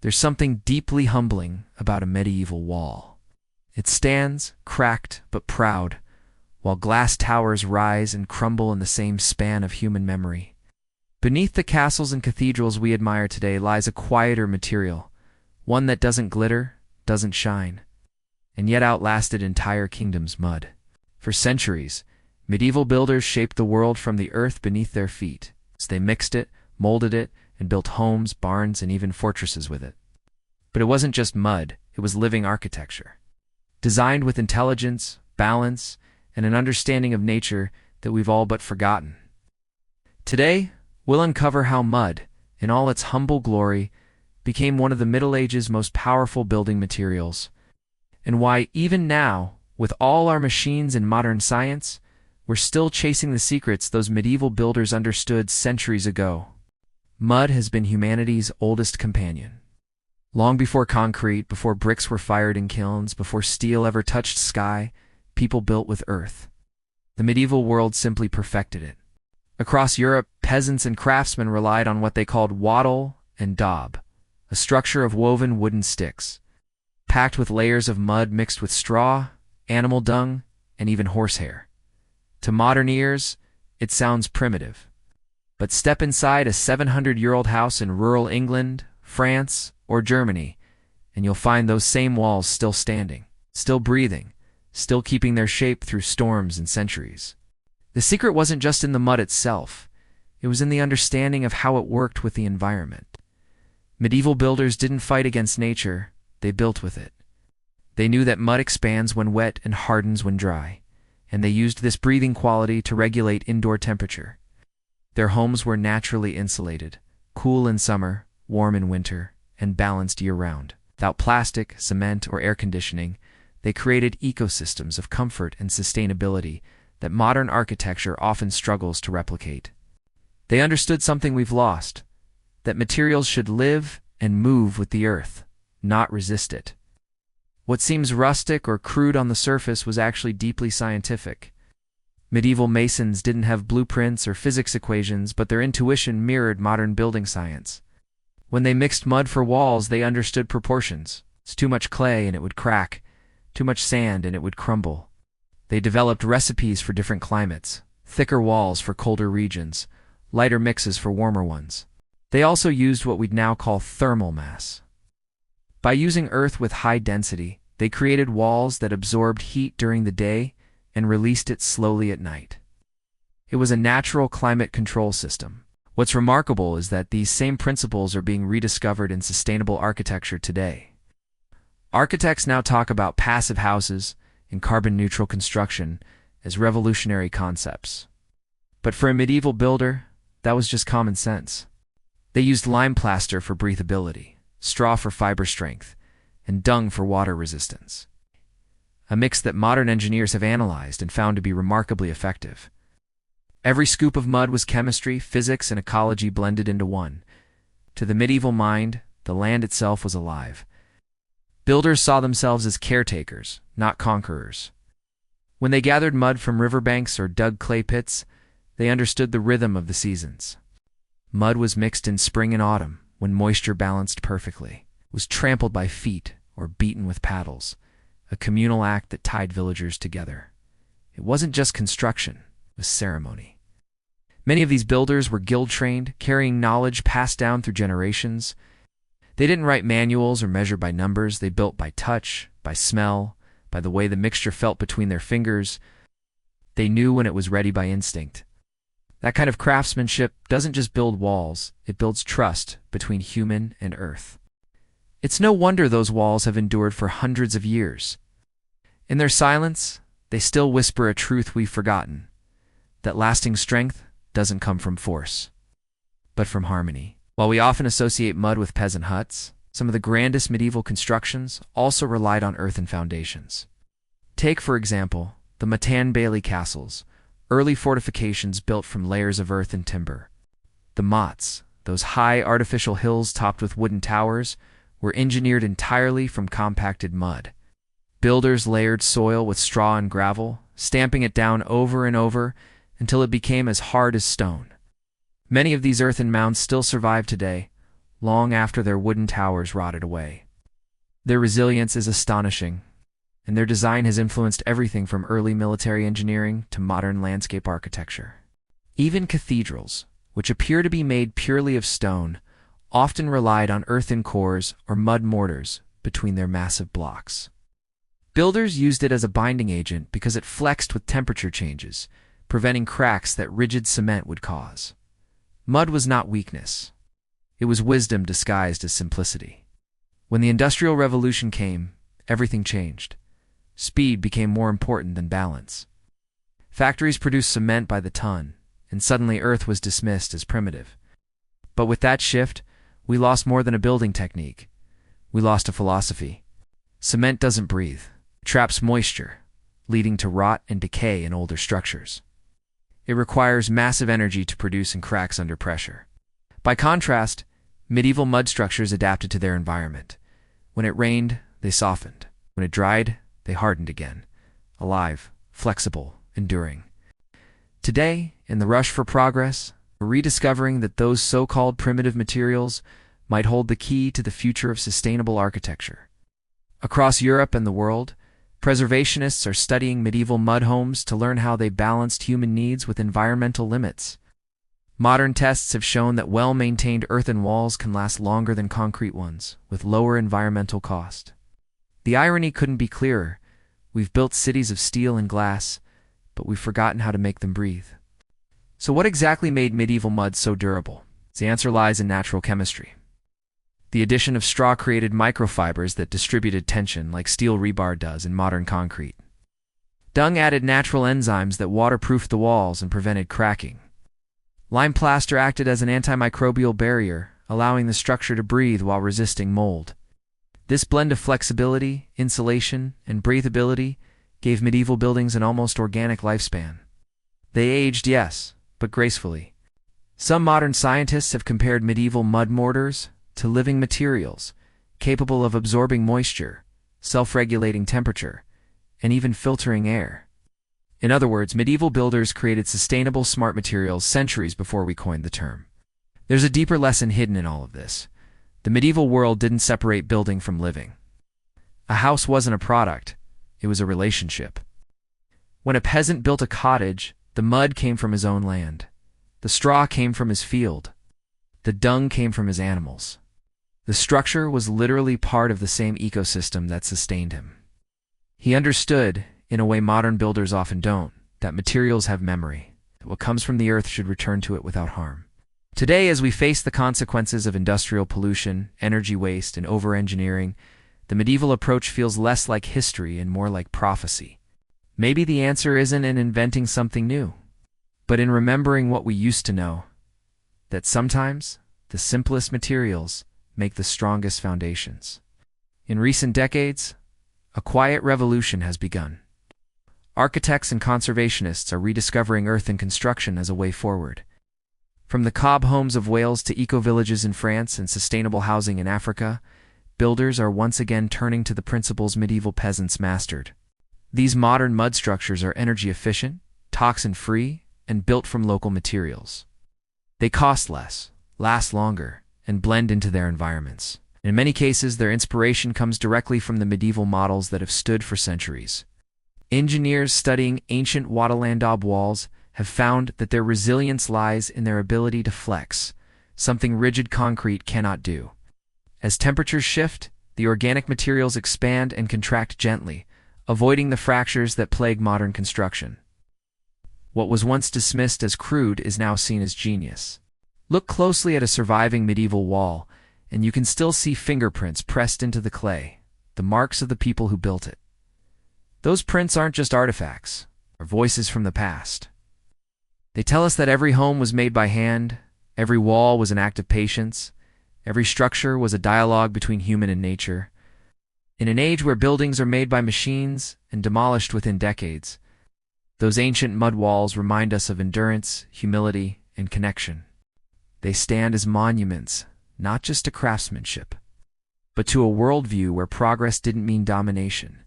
There's something deeply humbling about a medieval wall. It stands, cracked but proud, while glass towers rise and crumble in the same span of human memory. Beneath the castles and cathedrals we admire today lies a quieter material, one that doesn't glitter, doesn't shine, and yet outlasted entire kingdoms: mud. For centuries, medieval builders shaped the world from the earth beneath their feet. So they mixed it, molded it, and built homes, barns, and even fortresses with it. But it wasn't just mud, it was living architecture. Designed with intelligence, balance, and an understanding of nature that we've all but forgotten. Today, we'll uncover how mud, in all its humble glory, became one of the Middle Ages' most powerful building materials, and why even now, with all our machines and modern science, we're still chasing the secrets those medieval builders understood centuries ago. Mud has been humanity's oldest companion. Long before concrete, before bricks were fired in kilns, before steel ever touched sky, people built with earth. The medieval world simply perfected it. Across Europe, peasants and craftsmen relied on what they called wattle and daub, a structure of woven wooden sticks, packed with layers of mud mixed with straw, animal dung, and even horsehair. To modern ears, it sounds primitive. But step inside a 700-year-old house in rural England, France, or Germany, and you'll find those same walls still standing, still breathing, still keeping their shape through storms and centuries. The secret wasn't just in the mud itself, it was in the understanding of how it worked with the environment. Medieval builders didn't fight against nature, they built with it. They knew that mud expands when wet and hardens when dry, and they used this breathing quality to regulate indoor temperature. Their homes were naturally insulated, cool in summer, warm in winter, and balanced year-round. Without plastic, cement, or air conditioning, they created ecosystems of comfort and sustainability that modern architecture often struggles to replicate. They understood something we've lost, that materials should live and move with the earth, not resist it. What seems rustic or crude on the surface was actually deeply scientific. Medieval masons didn't have blueprints or physics equations, but their intuition mirrored modern building science. When they mixed mud for walls, they understood proportions. It's too much clay and it would crack, too much sand and it would crumble. They developed recipes for different climates, thicker walls for colder regions, lighter mixes for warmer ones. They also used what we'd now call thermal mass. By using earth with high density, they created walls that absorbed heat during the day and released it slowly at night. It was a natural climate control system. What's remarkable is that these same principles are being rediscovered in sustainable architecture today. Architects now talk about passive houses and carbon-neutral construction as revolutionary concepts. But for a medieval builder, that was just common sense. They used lime plaster for breathability, straw for fiber strength, and dung for water resistance. A mix that modern engineers have analyzed and found to be remarkably effective. Every scoop of mud was chemistry, physics, and ecology blended into one. To the medieval mind, the land itself was alive. Builders saw themselves as caretakers, not conquerors. When they gathered mud from riverbanks or dug clay pits, they understood the rhythm of the seasons. Mud was mixed in spring and autumn, when moisture balanced perfectly, was trampled by feet or beaten with paddles, a communal act that tied villagers together. It wasn't just construction, it was ceremony. Many of these builders were guild-trained, carrying knowledge passed down through generations. They didn't write manuals or measure by numbers, they built by touch, by smell, by the way the mixture felt between their fingers. They knew when it was ready by instinct. That kind of craftsmanship doesn't just build walls, it builds trust between human and earth. It's no wonder those walls have endured for hundreds of years. In their silence, they still whisper a truth we've forgotten, that lasting strength doesn't come from force, but from harmony. While we often associate mud with peasant huts, some of the grandest medieval constructions also relied on earthen foundations. Take, for example, the Bailey castles, early fortifications built from layers of earth and timber. The mottes, those high artificial hills topped with wooden towers, were engineered entirely from compacted mud. Builders layered soil with straw and gravel, stamping it down over and over until it became as hard as stone. Many of these earthen mounds still survive today, long after their wooden towers rotted away. Their resilience is astonishing, and their design has influenced everything from early military engineering to modern landscape architecture. Even cathedrals, which appear to be made purely of stone, often relied on earthen cores or mud mortars between their massive blocks. Builders used it as a binding agent because it flexed with temperature changes, preventing cracks that rigid cement would cause. Mud was not weakness. It was wisdom disguised as simplicity. When the Industrial Revolution came, everything changed. Speed became more important than balance. Factories produced cement by the ton, and suddenly earth was dismissed as primitive. But with that shift, we lost more than a building technique. We lost a philosophy. Cement doesn't breathe. It traps moisture, leading to rot and decay in older structures. It requires massive energy to produce and cracks under pressure. By contrast, medieval mud structures adapted to their environment. When it rained, they softened. When it dried, they hardened again. Alive, flexible, enduring. Today, in the rush for progress, we're rediscovering that those so-called primitive materials might hold the key to the future of sustainable architecture. Across Europe and the world, preservationists are studying medieval mud homes to learn how they balanced human needs with environmental limits. Modern tests have shown that well-maintained earthen walls can last longer than concrete ones, with lower environmental cost. The irony couldn't be clearer. We've built cities of steel and glass, but we've forgotten how to make them breathe. So what exactly made medieval mud so durable? The answer lies in natural chemistry. The addition of straw created microfibers that distributed tension like steel rebar does in modern concrete. Dung added natural enzymes that waterproofed the walls and prevented cracking. Lime plaster acted as an antimicrobial barrier, allowing the structure to breathe while resisting mold. This blend of flexibility, insulation, and breathability gave medieval buildings an almost organic lifespan. They aged, yes, but gracefully. Some modern scientists have compared medieval mud mortars to living materials, capable of absorbing moisture, self-regulating temperature, and even filtering air. In other words, medieval builders created sustainable, smart materials centuries before we coined the term. There's a deeper lesson hidden in all of this. The medieval world didn't separate building from living. A house wasn't a product, it was a relationship. When a peasant built a cottage, the mud came from his own land. The straw came from his field. The dung came from his animals. The structure was literally part of the same ecosystem that sustained him. He understood, in a way modern builders often don't, that materials have memory, that what comes from the earth should return to it without harm. Today, as we face the consequences of industrial pollution, energy waste, and over-engineering, the medieval approach feels less like history and more like prophecy. Maybe the answer isn't in inventing something new, but in remembering what we used to know, that sometimes the simplest materials make the strongest foundations. In recent decades, a quiet revolution has begun. Architects and conservationists are rediscovering earthen construction as a way forward. From the cob homes of Wales to eco-villages in France and sustainable housing in Africa, builders are once again turning to the principles medieval peasants mastered. These modern mud structures are energy efficient, toxin-free, and built from local materials. They cost less, last longer, and blend into their environments. In many cases, their inspiration comes directly from the medieval models that have stood for centuries. Engineers studying ancient wattle and daub walls have found that their resilience lies in their ability to flex, something rigid concrete cannot do. As temperatures shift, the organic materials expand and contract gently, avoiding the fractures that plague modern construction. What was once dismissed as crude is now seen as genius. Look closely at a surviving medieval wall, and you can still see fingerprints pressed into the clay, the marks of the people who built it. Those prints aren't just artifacts, they're voices from the past. They tell us that every home was made by hand, every wall was an act of patience, every structure was a dialogue between human and nature. In an age where buildings are made by machines and demolished within decades, those ancient mud walls remind us of endurance, humility, and connection. They stand as monuments, not just to craftsmanship, but to a worldview where progress didn't mean domination.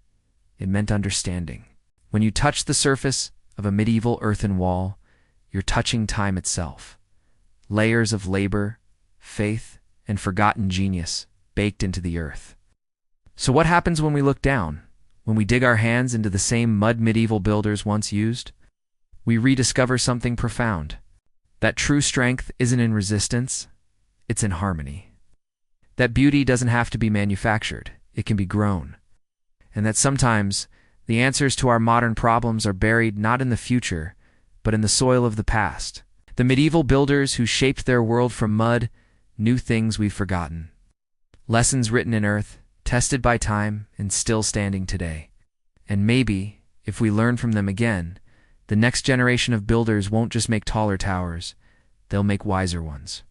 It meant understanding. When you touch the surface of a medieval earthen wall, you're touching time itself. Layers of labor, faith, and forgotten genius baked into the earth. So what happens when we look down? When we dig our hands into the same mud medieval builders once used? We rediscover something profound. That true strength isn't in resistance, it's in harmony. That beauty doesn't have to be manufactured, it can be grown. And that sometimes the answers to our modern problems are buried not in the future, but in the soil of the past. The medieval builders who shaped their world from mud knew things we've forgotten. Lessons written in earth, tested by time, and still standing today. And maybe, if we learn from them again, the next generation of builders won't just make taller towers, they'll make wiser ones.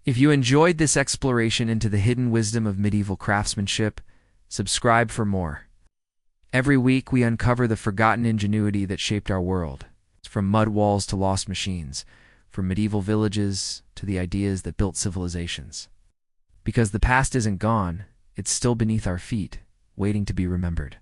If you enjoyed this exploration into the hidden wisdom of medieval craftsmanship, subscribe for more. Every week we uncover the forgotten ingenuity that shaped our world, from mud walls to lost machines, from medieval villages to the ideas that built civilizations. Because the past isn't gone, it's still beneath our feet, waiting to be remembered.